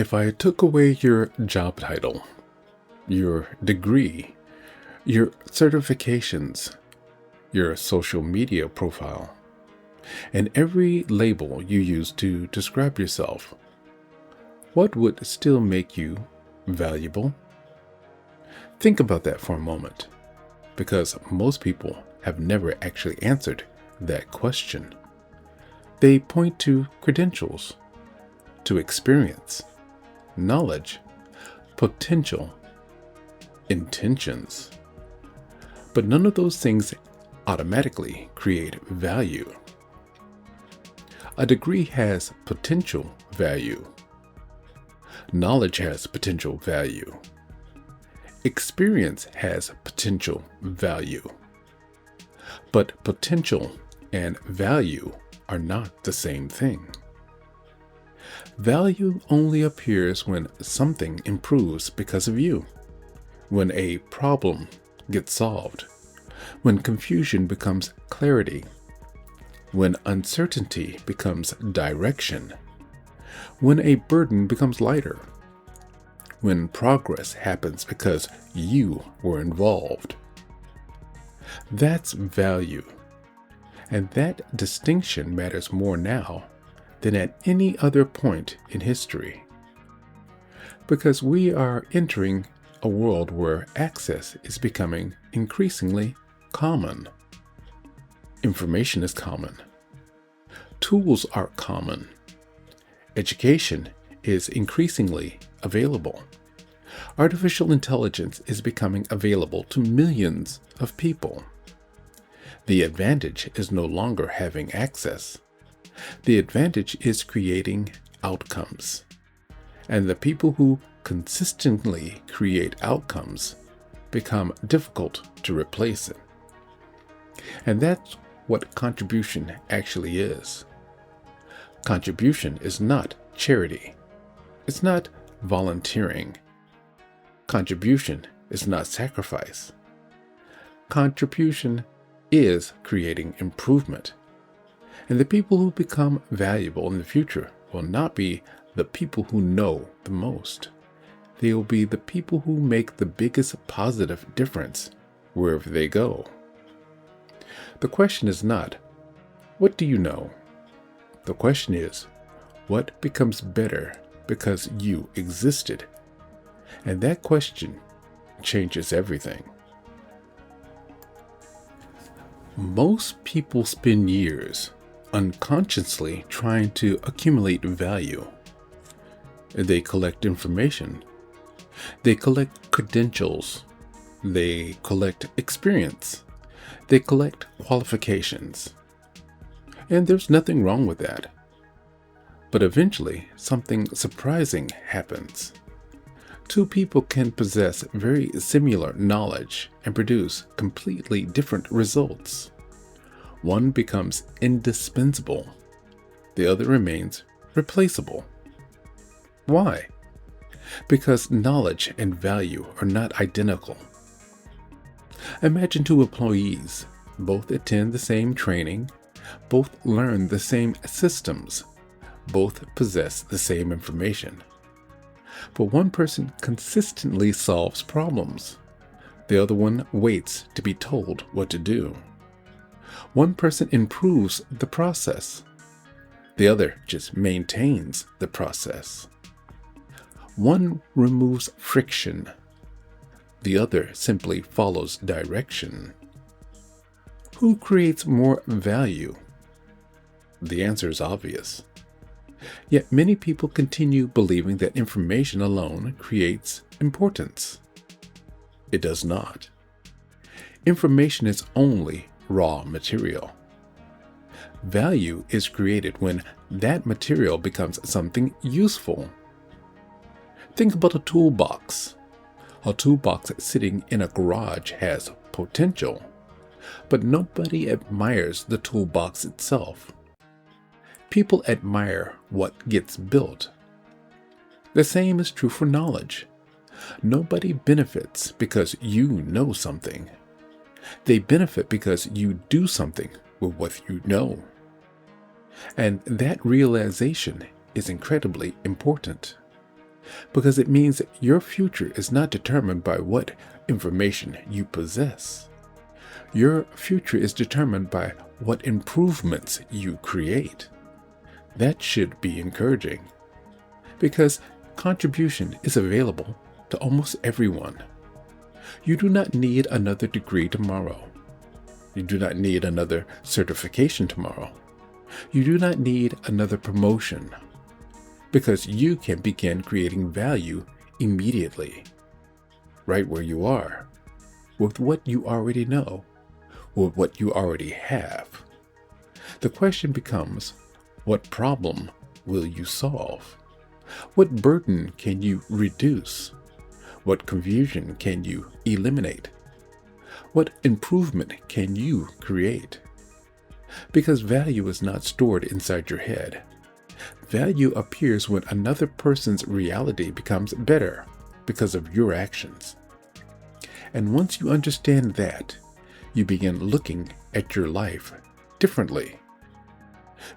if I took away your job title, your degree, your certifications, your social media profile, and every label you use to describe yourself, what would still make you valuable? Think about that for a moment, because most people have never actually answered that question. They point to credentials, to experience, knowledge, potential, intentions. But none of those things automatically create value. A degree has potential value. Knowledge has potential value. Experience has potential value. But potential and value are not the same thing. Value only appears when something improves because of you, when a problem gets solved, when confusion becomes clarity, when uncertainty becomes direction, when a burden becomes lighter, when progress happens because you were involved. That's value, and that distinction matters more now than at any other point in history, because we are entering a world where access is becoming increasingly common. Information is common. Tools are common. Education is increasingly available. Artificial intelligence is becoming available to millions of people. The advantage is no longer having access. The advantage is creating outcomes. And the people who consistently create outcomes become difficult to replace it. And that's what contribution actually is. Contribution is not charity. It's not volunteering. Contribution is not sacrifice. Contribution is creating improvement. And the people who become valuable in the future will not be the people who know the most. They will be the people who make the biggest positive difference wherever they go. The question is not, what do you know? The question is, what becomes better because you existed? And that question changes everything. Most people spend years unconsciously trying to accumulate value. They collect information. They collect credentials. They collect experience. They collect qualifications. And there's nothing wrong with that. But eventually, something surprising happens. Two people can possess very similar knowledge and produce completely different results. One becomes indispensable. The other remains replaceable. Why? Because knowledge and value are not identical. Imagine two employees. Both attend the same training. Both learn the same systems. Both possess the same information. But one person consistently solves problems. The other one waits to be told what to do. One person improves the process. The other just maintains the process. One removes friction. The other simply follows direction. Who creates more value? The answer is obvious. Yet many people continue believing that information alone creates importance. It does not. Information is only raw material. Value is created when that material becomes something useful. Think about a toolbox. A toolbox sitting in a garage has potential, but nobody admires the toolbox itself. People admire what gets built. The same is true for knowledge. Nobody benefits because you know something. They benefit because you do something with what you know. And that realization is incredibly important. because it means that your future is not determined by what information you possess. Your future is determined by what improvements you create. That should be encouraging, because contribution is available to almost everyone. You do not need another degree tomorrow. You do not need another certification tomorrow. You do not need another promotion, because you can begin creating value immediately, right where you are, with what you already know, with what you already have. The question becomes, what problem will you solve? What burden can you reduce? What confusion can you eliminate? What improvement can you create? Because value is not stored inside your head. Value appears when another person's reality becomes better because of your actions. And once you understand that, you begin looking at your life differently.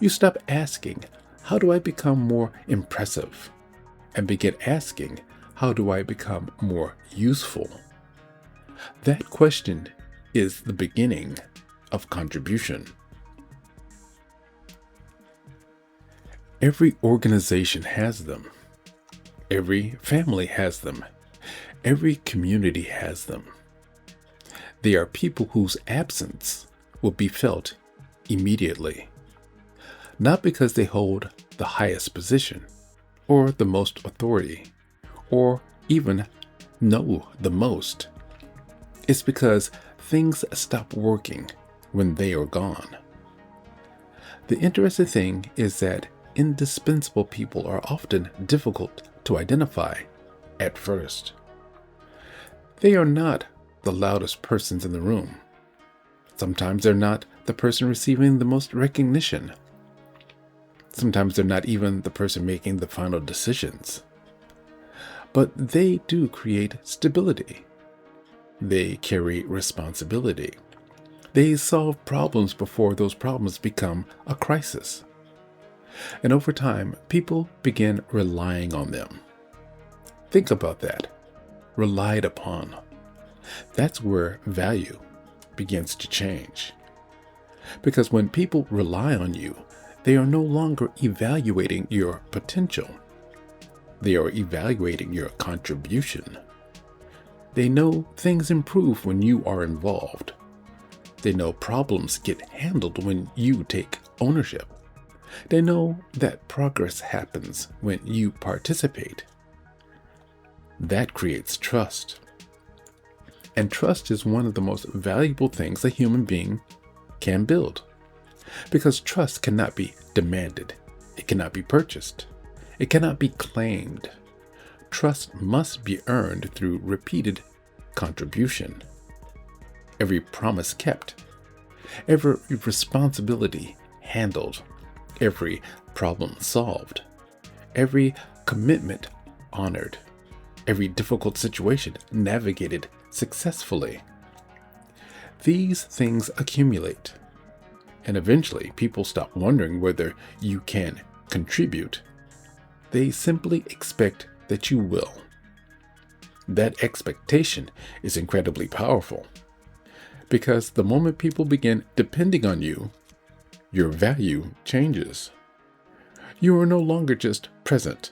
You stop asking, how do I become more impressive? And begin asking, how do I become more useful? That question is the beginning of contribution. Every organization has them. Every family has them. Every community has them. They are people whose absence will be felt immediately, not because they hold the highest position, or the most authority, or even know the most. It's because things stop working when they are gone. The interesting thing is that indispensable people are often difficult to identify at first. They are not the loudest persons in the room. Sometimes they're not the person receiving the most recognition. Sometimes they're not even the person making the final decisions. But they do create stability. They carry responsibility. They solve problems before those problems become a crisis. And over time, people begin relying on them. Think about that. Relied upon. That's where value begins to change. Because when people rely on you, they are no longer evaluating your potential. They are evaluating your contribution. They know things improve when you are involved. They know problems get handled when you take ownership. They know that progress happens when you participate. That creates trust. And trust is one of the most valuable things a human being can build. Because trust cannot be demanded. It cannot be purchased. It cannot be claimed. Trust must be earned through repeated contribution. Every promise kept. Every responsibility handled. Every problem solved. Every commitment honored. Every difficult situation navigated successfully. These things accumulate, and eventually people stop wondering whether you can contribute. They simply expect that you will. That expectation is incredibly powerful, because the moment people begin depending on you, your value changes. You are no longer just present.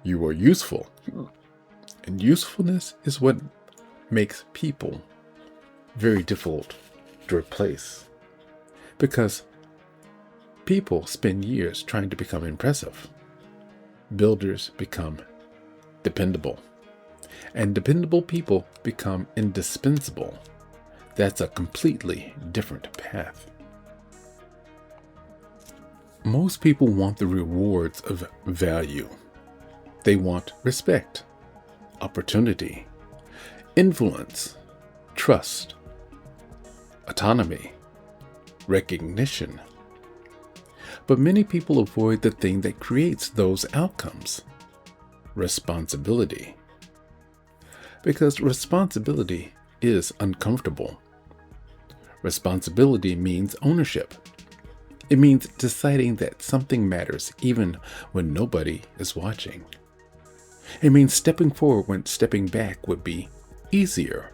You are useful. And usefulness is what makes people very difficult to replace. Because people spend years trying to become impressive. Builders become dependable. And dependable people become indispensable. That's a completely different path. Most people want the rewards of value. They want respect, opportunity, influence, trust, autonomy, recognition. But many people avoid the thing that creates those outcomes: responsibility. Because responsibility is uncomfortable. Responsibility means ownership. It means deciding that something matters even when nobody is watching. It means stepping forward when stepping back would be easier.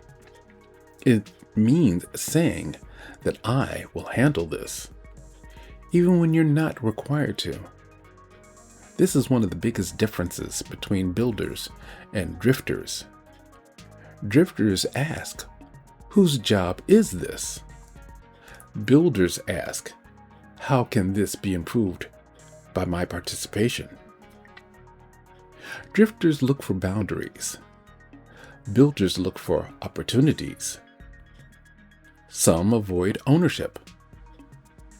It means saying that I will handle this, even when you're not required to. This is one of the biggest differences between builders and drifters. Drifters ask, whose job is this? Builders ask, how can this be improved by my participation? Drifters look for boundaries. Builders look for opportunities. Some avoid ownership.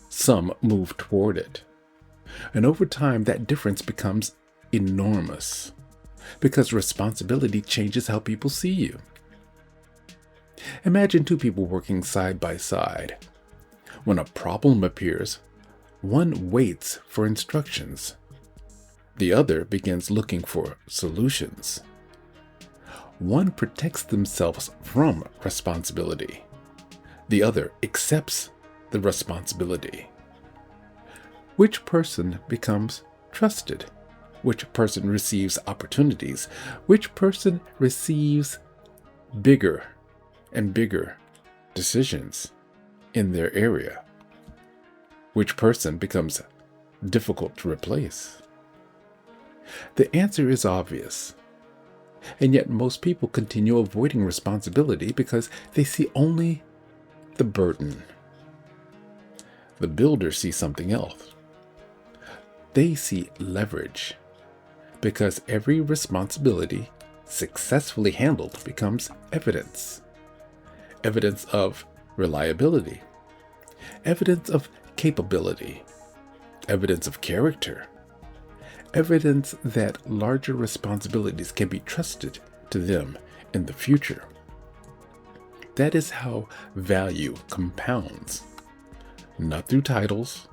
Some move toward it. And over time, that difference becomes enormous because responsibility changes how people see you. Imagine two people working side by side. When a problem appears, one waits for instructions. The other begins looking for solutions. One protects themselves from responsibility. The other accepts the responsibility. Which person becomes trusted? Which person receives opportunities? Which person receives bigger and bigger decisions in their area? Which person becomes difficult to replace? The answer is obvious. And yet most people continue avoiding responsibility because they see only the burden. The builders see something else. They see leverage, because every responsibility successfully handled becomes evidence. Evidence of reliability, evidence of capability, evidence of character, evidence that larger responsibilities can be trusted to them in the future. That is how value compounds. Not through titles,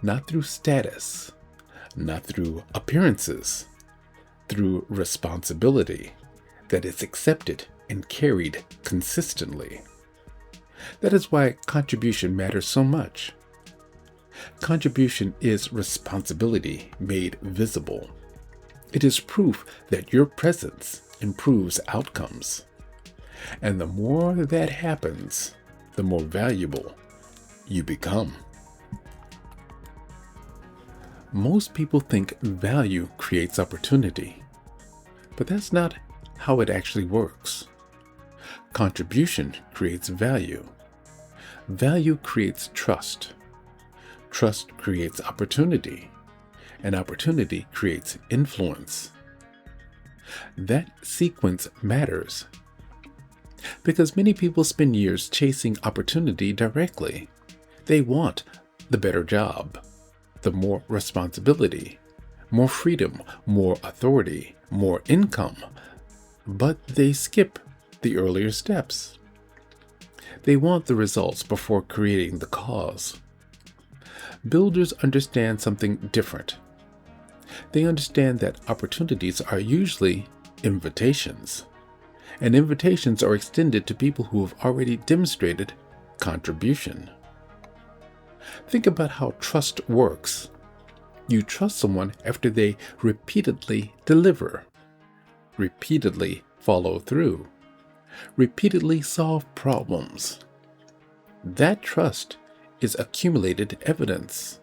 not through status, not through appearances, through responsibility that is accepted and carried consistently. That is why contribution matters so much. Contribution is responsibility made visible. It is proof that your presence improves outcomes. And the more that happens, the more valuable you become. Most people think value creates opportunity, but that's not how it actually works. Contribution creates value. Value creates trust. Trust creates opportunity, and opportunity creates influence. That sequence matters because many people spend years chasing opportunity directly. They want the better job, the more responsibility, more freedom, more authority, more income, but they skip the earlier steps. They want the results before creating the cause. Builders understand something different. They understand that opportunities are usually invitations, and invitations are extended to people who have already demonstrated contribution. Think about how trust works. You trust someone after they repeatedly deliver, repeatedly follow through, repeatedly solve problems. That trust is accumulated evidence.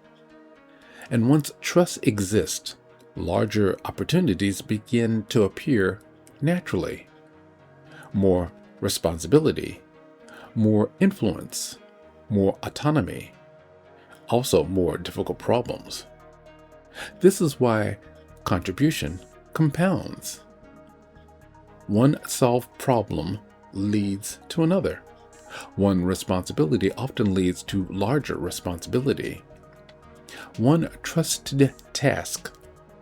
And once trust exists, larger opportunities begin to appear naturally. More responsibility, more influence, more autonomy, also more difficult problems. This is why contribution compounds. One solved problem leads to another. One responsibility often leads to larger responsibility. One trusted task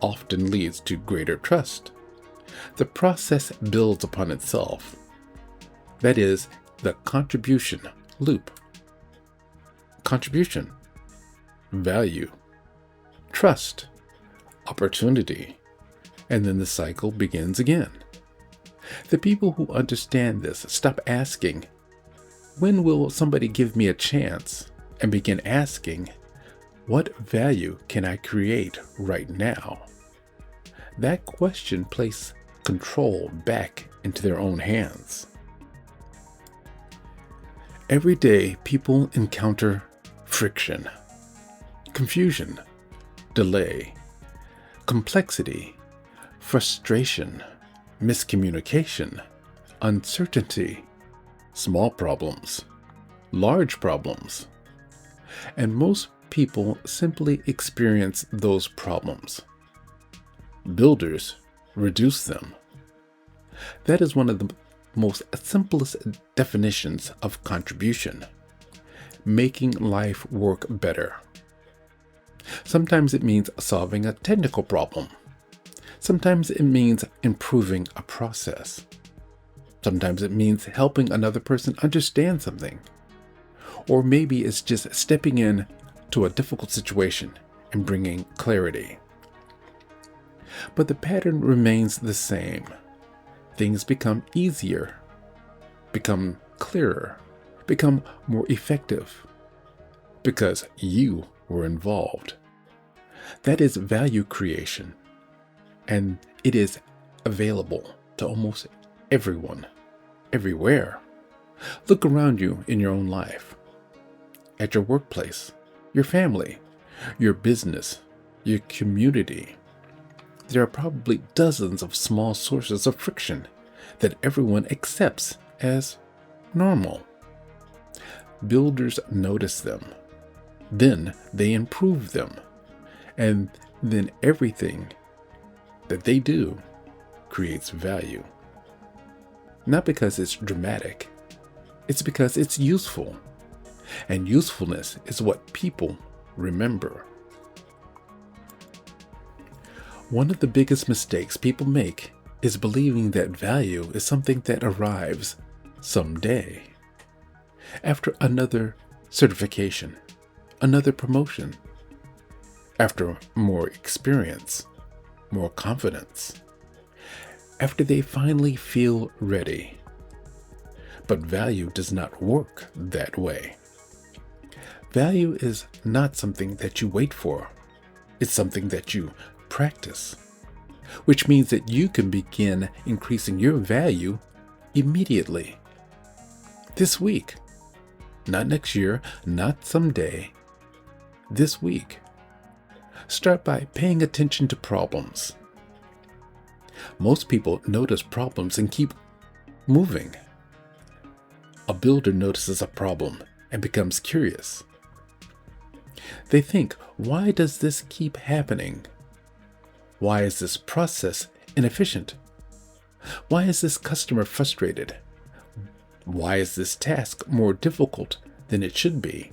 often leads to greater trust. The process builds upon itself. That is the contribution loop. Contribution, value, trust, opportunity, and then the cycle begins again. The people who understand this stop asking, when will somebody give me a chance? And begin asking, what value can I create right now? That question places control back into their own hands. Every day, people encounter friction, confusion, delay, complexity, frustration, miscommunication, uncertainty, small problems, large problems. And most people simply experience those problems. Builders reduce them. That is one of the most simplest definitions of contribution, making life work better. Sometimes it means solving a technical problem. Sometimes it means improving a process. Sometimes it means helping another person understand something. Or maybe it's just stepping in to a difficult situation and bringing clarity. But the pattern remains the same. Things become easier, become clearer, become more effective, because you were involved. That is value creation, and it is available to almost everyone, everywhere. Look around you in your own life, at your workplace, your family, your business, your community. There are probably dozens of small sources of friction that everyone accepts as normal. Builders notice them. Then they improve them. And then everything that they do creates value. Not because it's dramatic. It's because it's useful. And usefulness is what people remember. One of the biggest mistakes people make is believing that value is something that arrives someday. After another certification, another promotion, after more experience, more confidence, after they finally feel ready. But value does not work that way. Value is not something that you wait for. It's something that you practice, which means that you can begin increasing your value immediately. This week. Not next year, not someday. This week. Start by paying attention to problems. Most people notice problems and keep moving. A builder notices a problem and becomes curious. They think, why does this keep happening? Why is this process inefficient? Why is this customer frustrated? Why is this task more difficult than it should be?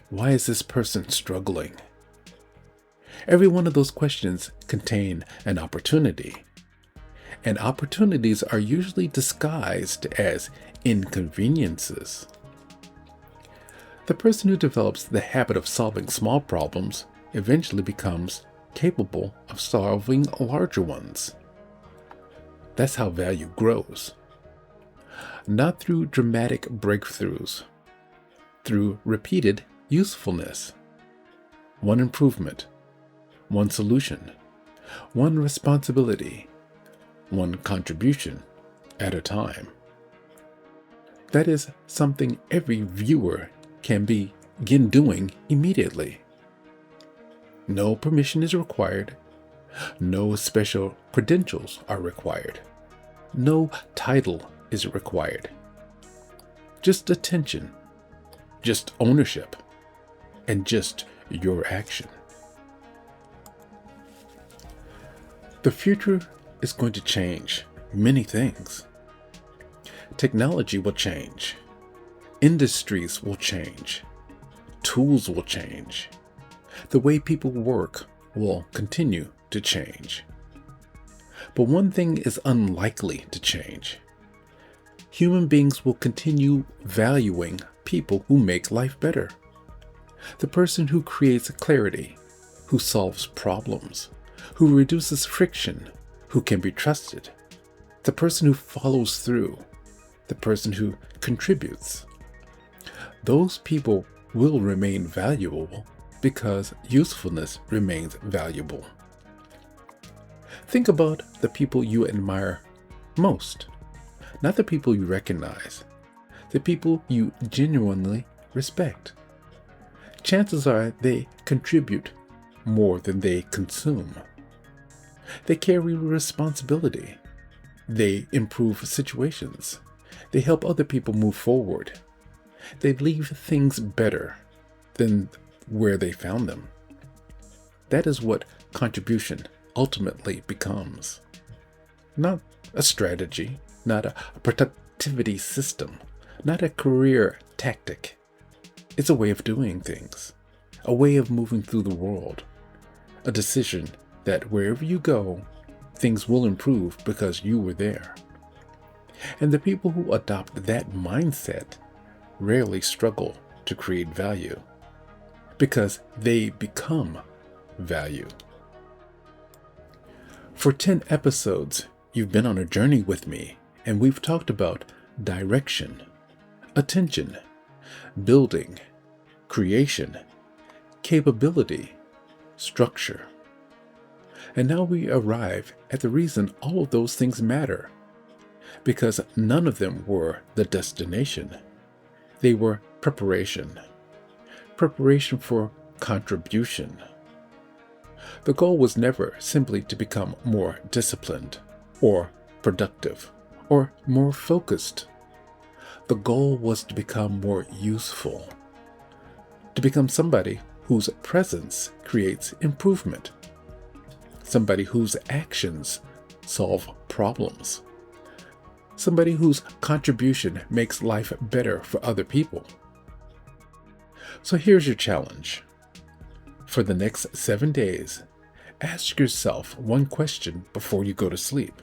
Why is this person struggling? Every one of those questions contain an opportunity. And opportunities are usually disguised as inconveniences. The person who develops the habit of solving small problems eventually becomes capable of solving larger ones. That's how value grows. Not through dramatic breakthroughs, through repeated usefulness. One improvement, one solution, one responsibility, one contribution at a time. That is something every viewer can begin doing immediately. No permission is required. No special credentials are required. No title is required. Just attention, just ownership, and just your action. The future is going to change many things. Technology will change. Industries will change. Tools will change. The way people work will continue to change. But one thing is unlikely to change. Human beings will continue valuing people who make life better. The person who creates clarity, who solves problems, who reduces friction, who can be trusted. The person who follows through, the person who contributes. Those people will remain valuable because usefulness remains valuable. Think about the people you admire most, not the people you recognize, the people you genuinely respect. Chances are they contribute more than they consume. They carry responsibility. They improve situations. They help other people move forward. They leave things better than where they found them. That is what contribution ultimately becomes. Not a strategy, not a productivity system, not a career tactic. It's a way of doing things, a way of moving through the world, a decision that wherever you go, things will improve because you were there. And the people who adopt that mindset rarely struggle to create value because they become value. For 10 episodes, you've been on a journey with me, and we've talked about direction, attention, building, creation, capability, structure. And now we arrive at the reason all of those things matter, because none of them were the destination. They were preparation for contribution. The goal was never simply to become more disciplined or productive or more focused. The goal was to become more useful, to become somebody whose presence creates improvement, somebody whose actions solve problems, somebody whose contribution makes life better for other people. So here's your challenge. For the next 7 days, ask yourself one question before you go to sleep.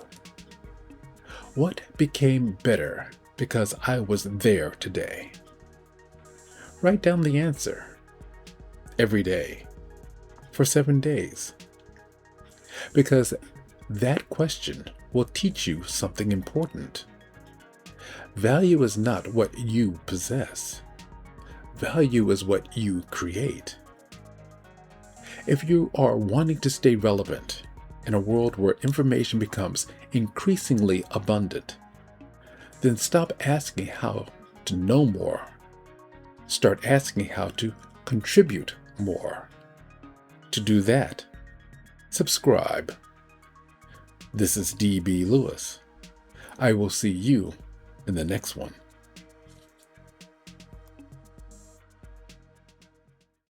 What became better because I was there today? Write down the answer. Every day. For 7 days. Because that question will teach you something important. Value is not what you possess. Value is what you create. If you are wanting to stay relevant in a world where information becomes increasingly abundant, then stop asking how to know more. Start asking how to contribute more. To do that, subscribe. This is D.B. Lewis. I will see you in the next one.